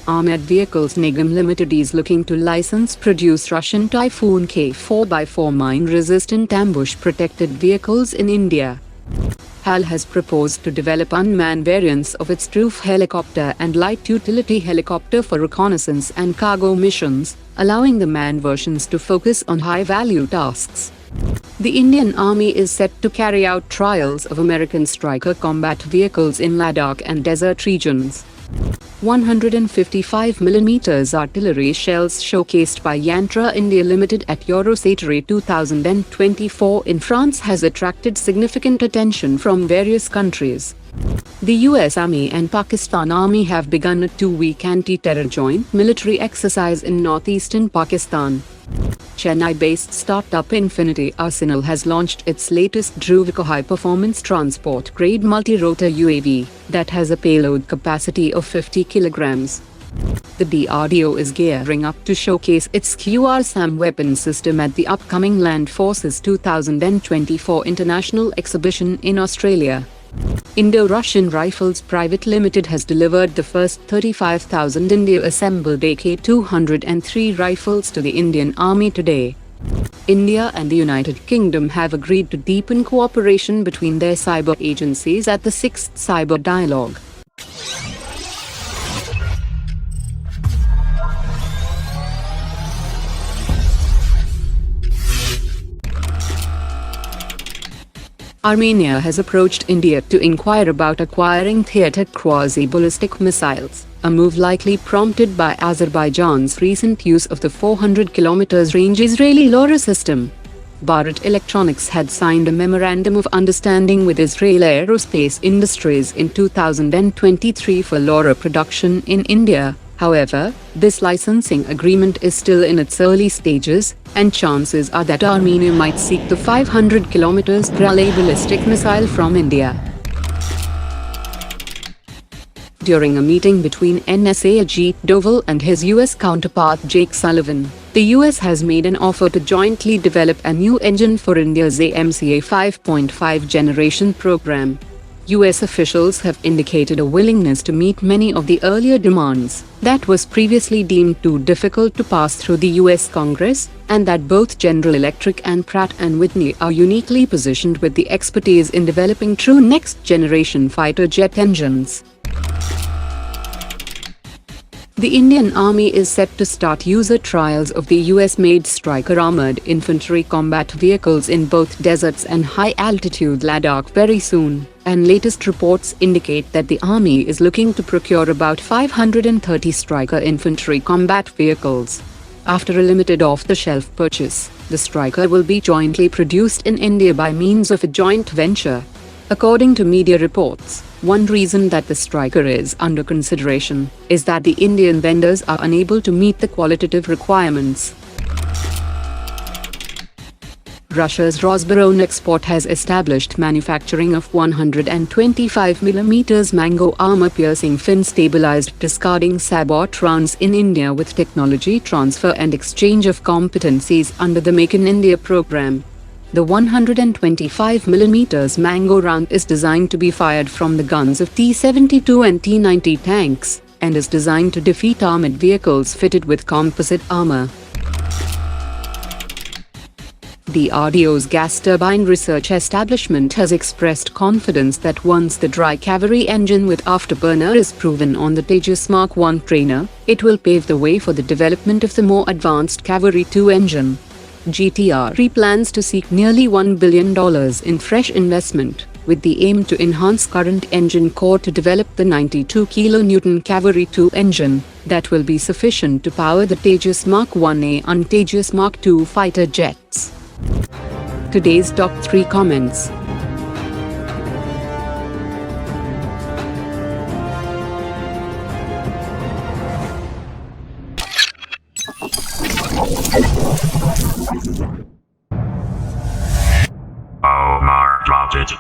Armored Vehicles Nigam Limited is looking to license produce Russian Typhoon-K 4x4 mine-resistant ambush-protected vehicles in India. HAL has proposed to develop unmanned variants of its Dhruv helicopter and light utility helicopter for reconnaissance and cargo missions, allowing the manned versions to focus on high-value tasks. The Indian Army is set to carry out trials of American Stryker combat vehicles in Ladakh and desert regions. 155mm artillery shells showcased by Yantra India Limited at Eurosatory 2024 in France has attracted significant attention from various countries. The US Army and Pakistan Army have begun a 2-week anti-terror joint military exercise in northeastern Pakistan. Chennai-based startup Infinity Arsenal has launched its latest Dhruvika high-performance transport-grade multi-rotor UAV that has a payload capacity of 50 kilograms. The DRDO is gearing up to showcase its QRSAM weapon system at the upcoming Land Forces 2024 International Exhibition in Australia. Indo-Russian Rifles Private Limited has delivered the first 35,000 India-assembled AK-203 rifles to the Indian Army today. India and the United Kingdom have agreed to deepen cooperation between their cyber agencies at the 6th Cyber Dialogue. Armenia has approached India to inquire about acquiring theater quasi-ballistic missiles, a move likely prompted by Azerbaijan's recent use of the 400 km range Israeli LoRa system. Bharat Electronics had signed a memorandum of understanding with Israel Aerospace Industries in 2023 for LoRa production in India. However, this licensing agreement is still in its early stages, and chances are that Armenia might seek the 500 km Pralay ballistic missile from India. During a meeting between NSA Ajit Doval and his US counterpart Jake Sullivan, the US has made an offer to jointly develop a new engine for India's AMCA 5.5 generation program. US officials have indicated a willingness to meet many of the earlier demands that was previously deemed too difficult to pass through the US Congress, and that both General Electric and Pratt & Whitney are uniquely positioned with the expertise in developing true next-generation fighter jet engines. The Indian Army is set to start user trials of the US-made Stryker armored infantry combat vehicles in both deserts and high-altitude Ladakh very soon, and latest reports indicate that the Army is looking to procure about 530 Stryker infantry combat vehicles. After a limited off-the-shelf purchase, the Stryker will be jointly produced in India by means of a joint venture. According to media reports, one reason that the Stryker is under consideration is that the Indian vendors are unable to meet the qualitative requirements. Russia's Rosoboronexport has established manufacturing of 125mm Mango armor-piercing fin-stabilized discarding sabot rounds in India with technology transfer and exchange of competencies under the Make in India program. The 125mm Mango round is designed to be fired from the guns of T-72 and T-90 tanks, and is designed to defeat armored vehicles fitted with composite armor. DRDO's gas turbine research establishment has expressed confidence that once the dry cavalry engine with afterburner is proven on the Tejas Mark I trainer, it will pave the way for the development of the more advanced Cavalry 2 engine. GTRE plans to seek nearly $1 billion in fresh investment, with the aim to enhance current engine core to develop the 92 kN Cavalry 2 engine that will be sufficient to power the Tejas Mark Ia and Tejas Mark II fighter jets. Today's top 3 comments. Omar dropped it.